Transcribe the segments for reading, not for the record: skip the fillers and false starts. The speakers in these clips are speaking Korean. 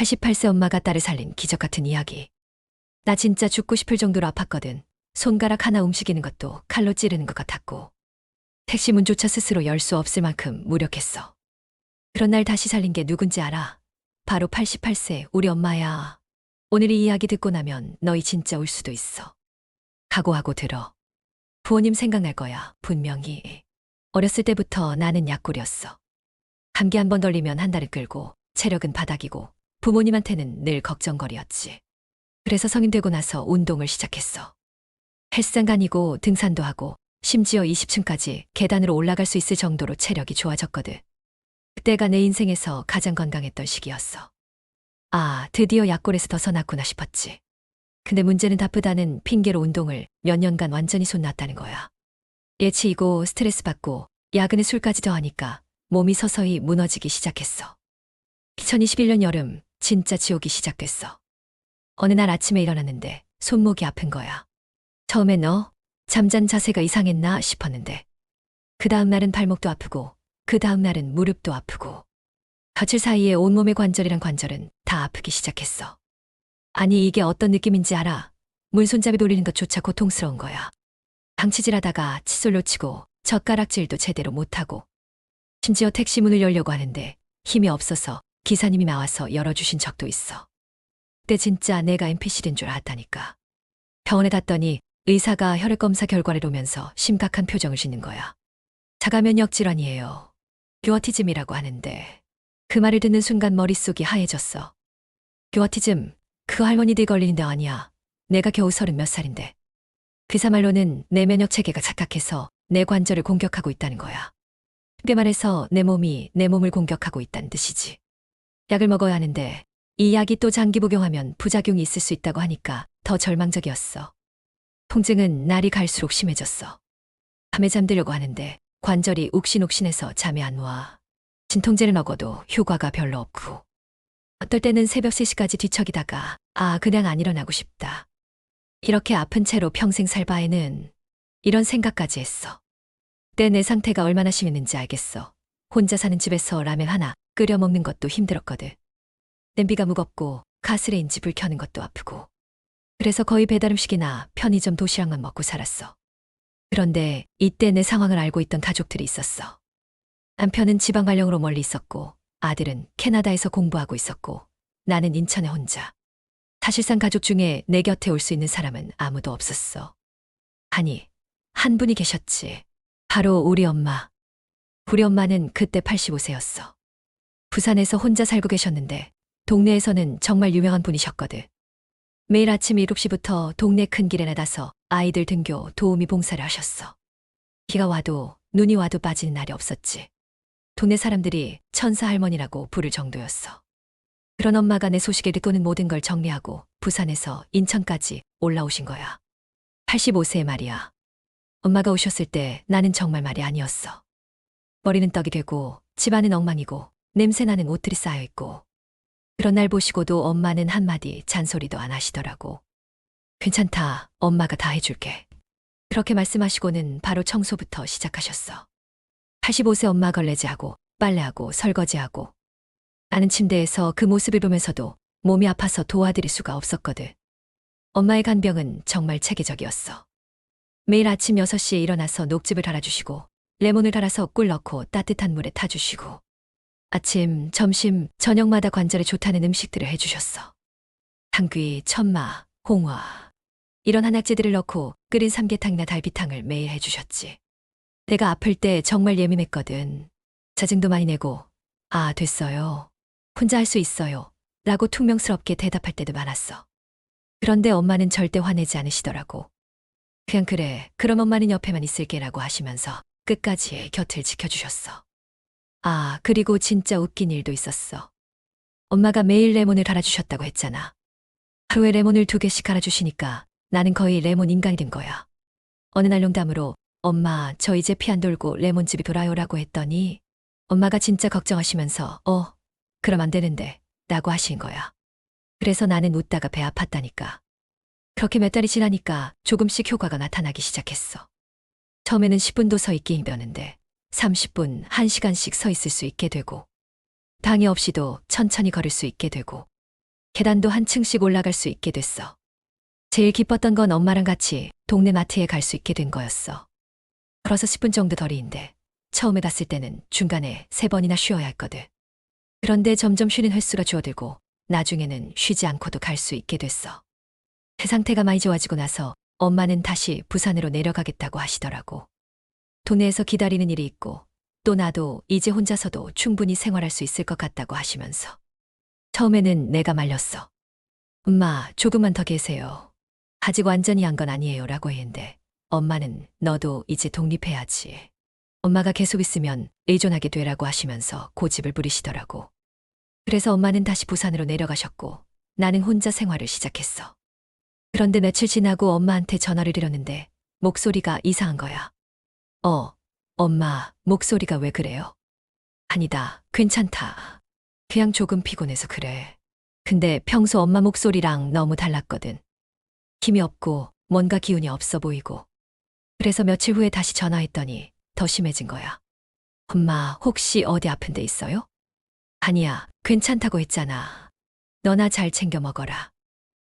88세 엄마가 딸을 살린 기적 같은 이야기. 나 진짜 죽고 싶을 정도로 아팠거든. 손가락 하나 움직이는 것도 칼로 찌르는 것 같았고. 택시 문조차 스스로 열 수 없을 만큼 무력했어. 그런 날 다시 살린 게 누군지 알아? 바로 88세 우리 엄마야. 오늘 이 이야기 듣고 나면 너희 진짜 울 수도 있어. 각오하고 들어. 부모님 생각날 거야, 분명히. 어렸을 때부터 나는 약골이었어. 감기 한 번 걸리면 한 달을 끌고 체력은 바닥이고 부모님한테는 늘 걱정거리였지. 그래서 성인 되고 나서 운동을 시작했어. 헬스장 다니고 등산도 하고 심지어 20층까지 계단으로 올라갈 수 있을 정도로 체력이 좋아졌거든. 그때가 내 인생에서 가장 건강했던 시기였어. 아, 드디어 약골에서 벗어났구나 싶었지. 근데 문제는 바쁘다는 핑계로 운동을 몇 년간 완전히 손 놨다는 거야. 예치이고 스트레스 받고 야근에 술까지 더하니까 몸이 서서히 무너지기 시작했어. 2021년 여름 진짜 지옥이 시작됐어. 어느 날 아침에 일어났는데 손목이 아픈 거야. 처음엔 잠잔 자세가 이상했나 싶었는데 그 다음 날은 발목도 아프고 그 다음 날은 무릎도 아프고 며칠 사이에 온몸의 관절이랑 관절은 다 아프기 시작했어. 아니 이게 어떤 느낌인지 알아? 물손잡이 돌리는 것조차 고통스러운 거야. 방치질하다가 칫솔 놓치고 젓가락질도 제대로 못하고 심지어 택시 문을 열려고 하는데 힘이 없어서 기사님이 나와서 열어주신 적도 있어. 그때 진짜 내가 NPC인 줄 알았다니까. 병원에 갔더니 의사가 혈액검사 결과를 오면서 심각한 표정을 짓는 거야. 자가면역 질환이에요. 교어티즘이라고 하는데 그 말을 듣는 순간 머릿속이 하얘졌어. 교어티즘? 그거 할머니들 걸리는 데 아니야. 내가 겨우 30몇 살인데. 의사 말로는 내 면역 체계가 착각해서 내 관절을 공격하고 있다는 거야. 쉽게 말해서 내 몸이 내 몸을 공격하고 있다는 뜻이지. 약을 먹어야 하는데 이 약이 또 장기 복용하면 부작용이 있을 수 있다고 하니까 더 절망적이었어. 통증은 날이 갈수록 심해졌어. 밤에 잠들려고 하는데 관절이 욱신욱신해서 잠이 안 와. 진통제를 먹어도 효과가 별로 없고. 어떨 때는 새벽 3시까지 뒤척이다가 그냥 안 일어나고 싶다. 이렇게 아픈 채로 평생 살 바에는 이런 생각까지 했어. 그때 내 상태가 얼마나 심했는지 알겠어. 혼자 사는 집에서 라면 하나 끓여 먹는 것도 힘들었거든. 냄비가 무겁고 가스레인지 불 켜는 것도 아프고. 그래서 거의 배달음식이나 편의점 도시락만 먹고 살았어. 그런데 이때 내 상황을 알고 있던 가족들이 있었어. 남편은 지방 발령으로 멀리 있었고 아들은 캐나다에서 공부하고 있었고 나는 인천에 혼자. 사실상 가족 중에 내 곁에 올 수 있는 사람은 아무도 없었어. 아니, 한 분이 계셨지. 바로 우리 엄마. 우리 엄마는 그때 85세였어. 부산에서 혼자 살고 계셨는데 동네에서는 정말 유명한 분이셨거든. 매일 아침 7시부터 동네 큰 길에 나가서 아이들 등교 도우미 봉사를 하셨어. 비가 와도 눈이 와도 빠지는 날이 없었지. 동네 사람들이 천사 할머니라고 부를 정도였어. 그런 엄마가 내 소식을 듣고는 모든 걸 정리하고 부산에서 인천까지 올라오신 거야. 85세에 말이야. 엄마가 오셨을 때 나는 정말 말이 아니었어. 머리는 떡이 되고 집안은 엉망이고 냄새나는 옷들이 쌓여있고 그런 날 보시고도 엄마는 한마디 잔소리도 안 하시더라고. 괜찮다. 엄마가 다 해줄게. 그렇게 말씀하시고는 바로 청소부터 시작하셨어. 85세 엄마 걸레질하고 빨래하고 설거지하고 나는 침대에서 그 모습을 보면서도 몸이 아파서 도와드릴 수가 없었거든. 엄마의 간병은 정말 체계적이었어. 매일 아침 6시에 일어나서 녹즙을 달아주시고 레몬을 달아서 꿀 넣고 따뜻한 물에 타주시고 아침, 점심, 저녁마다 관절에 좋다는 음식들을 해주셨어. 당귀, 천마, 홍화 이런 한약재들을 넣고 끓인 삼계탕이나 달비탕을 매일 해주셨지. 내가 아플 때 정말 예민했거든. 짜증도 많이 내고 됐어요. 혼자 할 수 있어요. 라고 퉁명스럽게 대답할 때도 많았어. 그런데 엄마는 절대 화내지 않으시더라고. 그냥 그래, 그럼 엄마는 옆에만 있을게 라고 하시면서 끝까지 곁을 지켜주셨어. 그리고 진짜 웃긴 일도 있었어. 엄마가 매일 레몬을 갈아주셨다고 했잖아. 하루에 레몬을 2개씩 갈아주시니까 나는 거의 레몬 인간이 된 거야. 어느 날 농담으로 엄마, 저 이제 피 안 돌고 레몬즙이 돌아요 라고 했더니 엄마가 진짜 걱정하시면서 그럼 안 되는데 라고 하신 거야. 그래서 나는 웃다가 배 아팠다니까. 그렇게 몇 달이 지나니까 조금씩 효과가 나타나기 시작했어. 처음에는 10분도 서 있기 힘들었는데 30분, 1시간씩 서 있을 수 있게 되고 방해 없이도 천천히 걸을 수 있게 되고 계단도 한 층씩 올라갈 수 있게 됐어. 제일 기뻤던 건 엄마랑 같이 동네 마트에 갈 수 있게 된 거였어. 걸어서 10분 정도 거리인데 처음에 갔을 때는 중간에 3번이나 쉬어야 했거든. 그런데 점점 쉬는 횟수가 줄어들고 나중에는 쉬지 않고도 갈 수 있게 됐어. 그 상태가 많이 좋아지고 나서 엄마는 다시 부산으로 내려가겠다고 하시더라고. 동네에서 기다리는 일이 있고 또 나도 이제 혼자서도 충분히 생활할 수 있을 것 같다고 하시면서. 처음에는 내가 말렸어. 엄마, 조금만 더 계세요. 아직 완전히 한 건 아니에요 라고 했는데 엄마는 너도 이제 독립해야지. 엄마가 계속 있으면 의존하게 되라고 하시면서 고집을 부리시더라고. 그래서 엄마는 다시 부산으로 내려가셨고 나는 혼자 생활을 시작했어. 그런데 며칠 지나고 엄마한테 전화를 드렸는데 목소리가 이상한 거야. 엄마, 목소리가 왜 그래요? 아니다, 괜찮다. 그냥 조금 피곤해서 그래. 근데 평소 엄마 목소리랑 너무 달랐거든. 힘이 없고 뭔가 기운이 없어 보이고. 그래서 며칠 후에 다시 전화했더니 더 심해진 거야. 엄마, 혹시 어디 아픈 데 있어요? 아니야, 괜찮다고 했잖아. 너나 잘 챙겨 먹어라.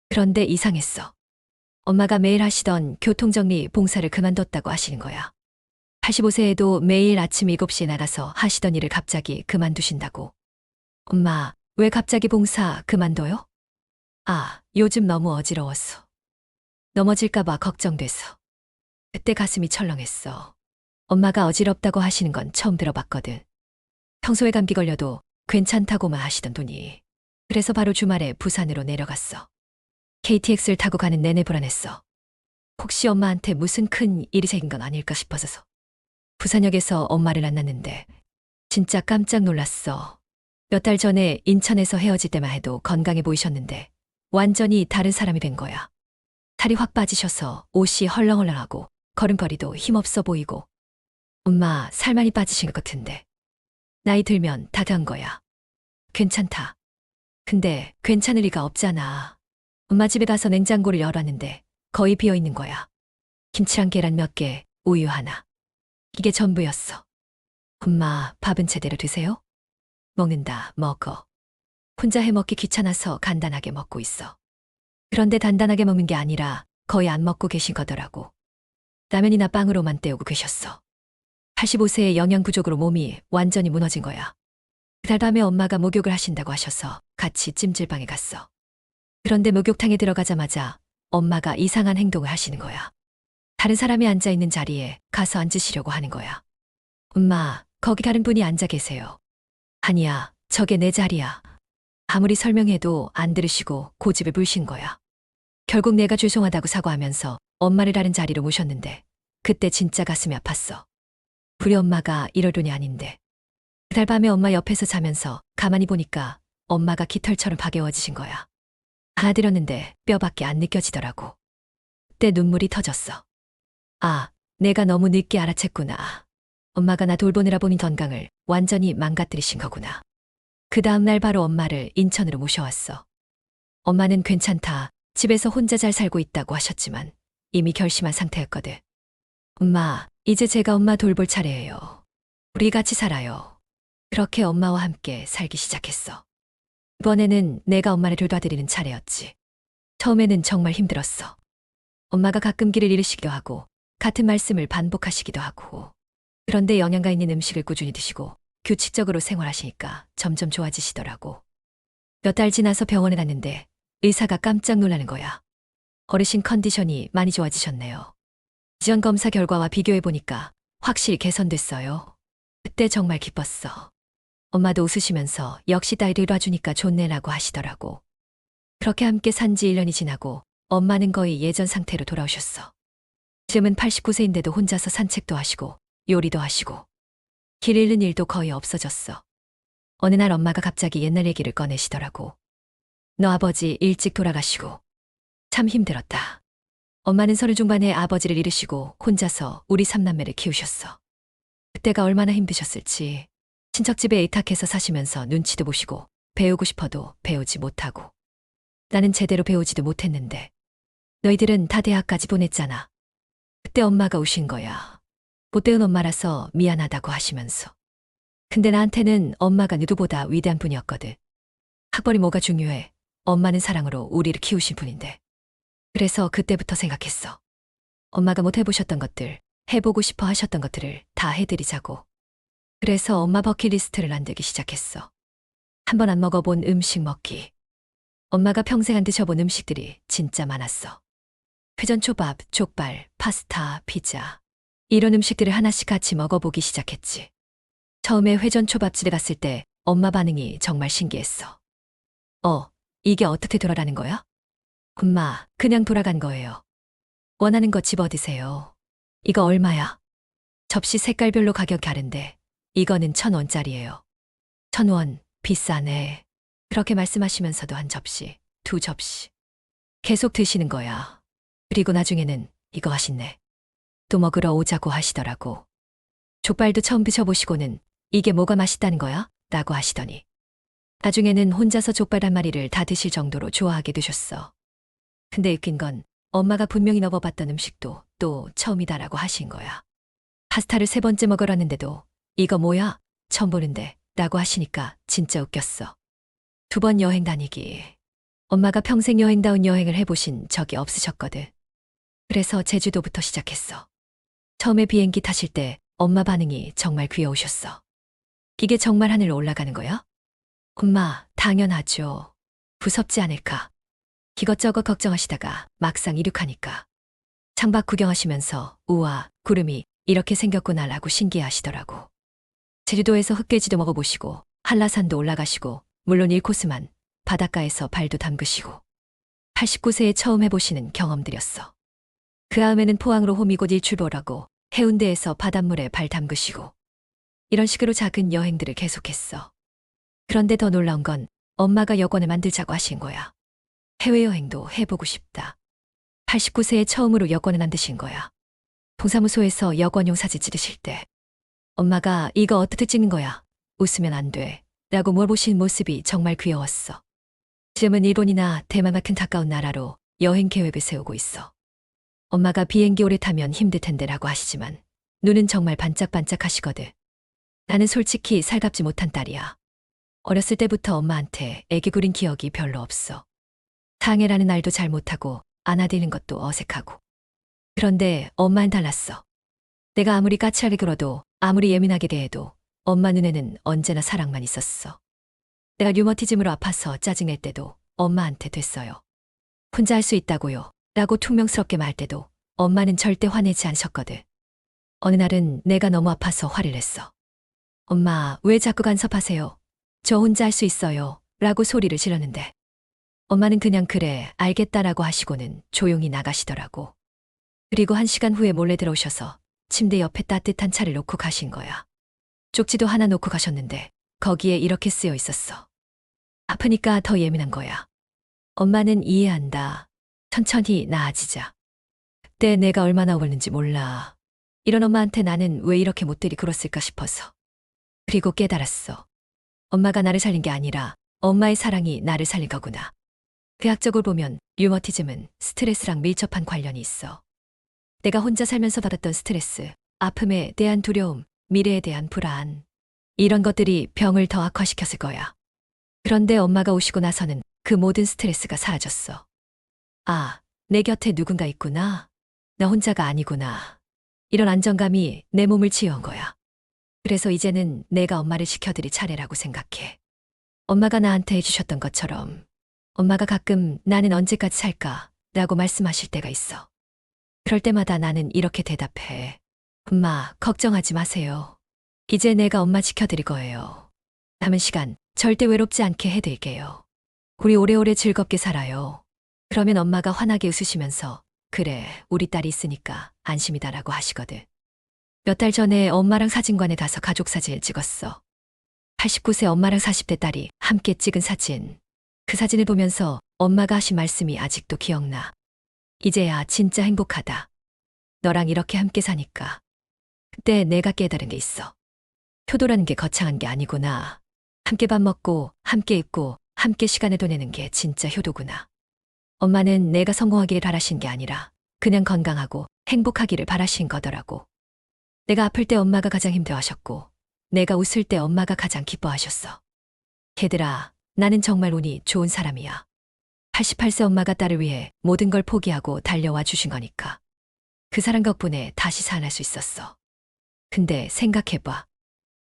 그런데 이상했어. 엄마가 매일 하시던 교통정리 봉사를 그만뒀다고 하시는 거야. 85세에도 매일 아침 7시에 나가서 하시던 일을 갑자기 그만두신다고. 엄마, 왜 갑자기 봉사 그만둬요? 아, 요즘 너무 어지러웠어. 넘어질까봐 걱정돼서. 그때 가슴이 철렁했어. 엄마가 어지럽다고 하시는 건 처음 들어봤거든. 평소에 감기 걸려도 괜찮다고만 하시던 분이. 그래서 바로 주말에 부산으로 내려갔어. KTX를 타고 가는 내내 불안했어. 혹시 엄마한테 무슨 큰 일이 생긴 건 아닐까 싶어서. 부산역에서 엄마를 만났는데 진짜 깜짝 놀랐어. 몇 달 전에 인천에서 헤어질 때만 해도 건강해 보이셨는데 완전히 다른 사람이 된 거야. 살이 확 빠지셔서 옷이 헐렁헐렁하고 걸음걸이도 힘없어 보이고. 엄마, 살 많이 빠지신 것 같은데. 나이 들면 다 된 거야. 괜찮다. 근데 괜찮을 리가 없잖아. 엄마 집에 가서 냉장고를 열었는데 거의 비어 있는 거야. 김치랑 계란 몇 개, 우유 하나. 이게 전부였어. 엄마, 밥은 제대로 드세요? 먹는다, 먹어. 혼자 해 먹기 귀찮아서 간단하게 먹고 있어. 그런데 단단하게 먹는 게 아니라 거의 안 먹고 계신 거더라고. 라면이나 빵으로만 때우고 계셨어. 85세의 영양 부족으로 몸이 완전히 무너진 거야. 그날 밤에 엄마가 목욕을 하신다고 하셔서 같이 찜질방에 갔어. 그런데 목욕탕에 들어가자마자 엄마가 이상한 행동을 하시는 거야. 다른 사람이 앉아있는 자리에 가서 앉으시려고 하는 거야. 엄마, 거기 다른 분이 앉아 계세요. 아니야, 저게 내 자리야. 아무리 설명해도 안 들으시고 고집을 부리신 거야. 결국 내가 죄송하다고 사과하면서 엄마를 다른 자리로 모셨는데 그때 진짜 가슴이 아팠어. 우리 엄마가 이럴 돈이 아닌데. 그날 밤에 엄마 옆에서 자면서 가만히 보니까 엄마가 깃털처럼 박여워지신 거야. 안아드렸는데 뼈밖에 안 느껴지더라고. 그때 눈물이 터졌어. 아, 내가 너무 늦게 알아챘구나. 엄마가 나 돌보느라 본인 건강을 완전히 망가뜨리신 거구나. 그 다음날 바로 엄마를 인천으로 모셔왔어. 엄마는 괜찮다, 집에서 혼자 잘 살고 있다고 하셨지만 이미 결심한 상태였거든. 엄마, 이제 제가 엄마 돌볼 차례예요. 우리 같이 살아요. 그렇게 엄마와 함께 살기 시작했어. 이번에는 내가 엄마를 돌봐드리는 차례였지. 처음에는 정말 힘들었어. 엄마가 가끔 길을 잃으시기도 하고 같은 말씀을 반복하시기도 하고. 그런데 영양가 있는 음식을 꾸준히 드시고 규칙적으로 생활하시니까 점점 좋아지시더라고. 몇 달 지나서 병원에 갔는데 의사가 깜짝 놀라는 거야. 어르신 컨디션이 많이 좋아지셨네요. 지원 검사 결과와 비교해보니까 확실히 개선됐어요. 그때 정말 기뻤어. 엄마도 웃으시면서 역시 딸이 봐주니까 좋네라고 하시더라고. 그렇게 함께 산 지 1년이 지나고 엄마는 거의 예전 상태로 돌아오셨어. 지금은 89세인데도 혼자서 산책도 하시고 요리도 하시고 길 잃는 일도 거의 없어졌어. 어느 날 엄마가 갑자기 옛날 얘기를 꺼내시더라고. 너 아버지 일찍 돌아가시고 참 힘들었다. 엄마는 30 중반에 아버지를 잃으시고 혼자서 우리 3남매를 키우셨어. 그때가 얼마나 힘드셨을지. 친척집에 의탁해서 사시면서 눈치도 보시고 배우고 싶어도 배우지 못하고. 나는 제대로 배우지도 못했는데 너희들은 다 대학까지 보냈잖아. 그때 엄마가 우신 거야. 못되은 엄마라서 미안하다고 하시면서. 근데 나한테는 엄마가 누구보다 위대한 분이었거든. 학벌이 뭐가 중요해. 엄마는 사랑으로 우리를 키우신 분인데. 그래서 그때부터 생각했어. 엄마가 못 해보셨던 것들, 해보고 싶어 하셨던 것들을 다 해드리자고. 그래서 엄마 버킷리스트를 만들기 시작했어. 한 번 안 먹어본 음식 먹기. 엄마가 평생 안 드셔본 음식들이 진짜 많았어. 회전초밥, 족발, 파스타, 피자. 이런 음식들을 하나씩 같이 먹어보기 시작했지. 처음에 회전초밥집에 갔을 때 엄마 반응이 정말 신기했어. 이게 어떻게 돌아가는 거야? 엄마, 그냥 돌아간 거예요. 원하는 거 집어 드세요. 이거 얼마야? 접시 색깔별로 가격 다른데 이거는 1,000원짜리예요. 1,000원, 비싸네. 그렇게 말씀하시면서도 한 접시, 두 접시. 계속 드시는 거야. 그리고 나중에는 이거 맛있네. 또 먹으러 오자고 하시더라고. 족발도 처음 드셔보시고는 이게 뭐가 맛있다는 거야? 라고 하시더니. 나중에는 혼자서 족발 한 마리를 다 드실 정도로 좋아하게 되셨어. 근데 웃긴 건 엄마가 분명히 넣어봤던 음식도 또 처음이다라고 하신 거야. 파스타를 3번째 먹으러왔는데도 이거 뭐야? 처음 보는데 라고 하시니까 진짜 웃겼어. 2번 여행 다니기. 엄마가 평생 여행다운 여행을 해보신 적이 없으셨거든. 그래서 제주도부터 시작했어. 처음에 비행기 타실 때 엄마 반응이 정말 귀여우셨어. 이게 정말 하늘로 올라가는 거야? 엄마, 당연하죠. 무섭지 않을까? 이것저것 걱정하시다가 막상 이륙하니까. 창밖 구경하시면서 우와, 구름이 이렇게 생겼구나라고 신기해하시더라고. 제주도에서 흑돼지도 먹어보시고 한라산도 올라가시고 물론 1코스만 바닷가에서 발도 담그시고 89세에 처음 해보시는 경험들이었어. 그 다음에는 포항으로 호미곶 일출보라고 해운대에서 바닷물에 발 담그시고 이런 식으로 작은 여행들을 계속했어. 그런데 더 놀라운 건 엄마가 여권을 만들자고 하신 거야. 해외여행도 해보고 싶다. 89세에 처음으로 여권을 만드신 거야. 동사무소에서 여권용 사진 찍으실 때 엄마가 이거 어떻게 찍는 거야? 웃으면 안 돼. 라고 물어보신 모습이 정말 귀여웠어. 지금은 일본이나 대만 같은 가까운 나라로 여행 계획을 세우고 있어. 엄마가 비행기 오래 타면 힘들 텐데 라고 하시지만 눈은 정말 반짝반짝 하시거든. 나는 솔직히 살갑지 못한 딸이야. 어렸을 때부터 엄마한테 애기 구린 기억이 별로 없어. 상해라는 말도 잘 못하고 안아드리는 것도 어색하고. 그런데 엄마는 달랐어. 내가 아무리 까칠하게 굴어도 아무리 예민하게 대해도 엄마 눈에는 언제나 사랑만 있었어. 내가 류머티즘으로 아파서 짜증낼 때도 엄마한테 됐어요. 혼자 할 수 있다고요. 라고 퉁명스럽게 말 때도 엄마는 절대 화내지 않으셨거든. 어느 날은 내가 너무 아파서 화를 냈어. 엄마, 왜 자꾸 간섭하세요? 저 혼자 할 수 있어요. 라고 소리를 지르는데 엄마는 그냥 그래, 알겠다라고 하시고는 조용히 나가시더라고. 그리고 1시간 후에 몰래 들어오셔서 침대 옆에 따뜻한 차를 놓고 가신 거야. 쪽지도 하나 놓고 가셨는데 거기에 이렇게 쓰여 있었어. 아프니까 더 예민한 거야. 엄마는 이해한다. 천천히 나아지자. 그때 내가 얼마나 울었는지 몰라. 이런 엄마한테 나는 왜 이렇게 못들이 굴었을까 싶어서. 그리고 깨달았어. 엄마가 나를 살린 게 아니라 엄마의 사랑이 나를 살린 거구나. 의학적으로 보면 류머티즘은 스트레스랑 밀접한 관련이 있어. 내가 혼자 살면서 받았던 스트레스, 아픔에 대한 두려움, 미래에 대한 불안. 이런 것들이 병을 더 악화시켰을 거야. 그런데 엄마가 오시고 나서는 그 모든 스트레스가 사라졌어. 아, 내 곁에 누군가 있구나. 나 혼자가 아니구나. 이런 안정감이 내 몸을 치유한 거야. 그래서 이제는 내가 엄마를 지켜드릴 차례라고 생각해. 엄마가 나한테 해주셨던 것처럼 엄마가 가끔 나는 언제까지 살까? 라고 말씀하실 때가 있어. 그럴 때마다 나는 이렇게 대답해. 엄마, 걱정하지 마세요. 이제 내가 엄마 지켜드릴 거예요. 남은 시간 절대 외롭지 않게 해드릴게요. 우리 오래오래 즐겁게 살아요. 그러면 엄마가 환하게 웃으시면서 그래, 우리 딸이 있으니까 안심이다라고 하시거든. 몇 달 전에 엄마랑 사진관에 가서 가족 사진을 찍었어. 89세 엄마랑 40대 딸이 함께 찍은 사진. 그 사진을 보면서 엄마가 하신 말씀이 아직도 기억나. 이제야 진짜 행복하다. 너랑 이렇게 함께 사니까. 그때 내가 깨달은 게 있어. 효도라는 게 거창한 게 아니구나. 함께 밥 먹고, 함께 입고, 함께 시간을 보내는 게 진짜 효도구나. 엄마는 내가 성공하기를 바라신 게 아니라 그냥 건강하고 행복하기를 바라신 거더라고. 내가 아플 때 엄마가 가장 힘들어하셨고 내가 웃을 때 엄마가 가장 기뻐하셨어. 걔들아, 나는 정말 운이 좋은 사람이야. 88세 엄마가 딸을 위해 모든 걸 포기하고 달려와 주신 거니까. 그 사람 덕분에 다시 살아날 수 있었어. 근데 생각해봐.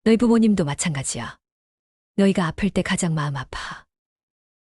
너희 부모님도 마찬가지야. 너희가 아플 때 가장 마음 아파.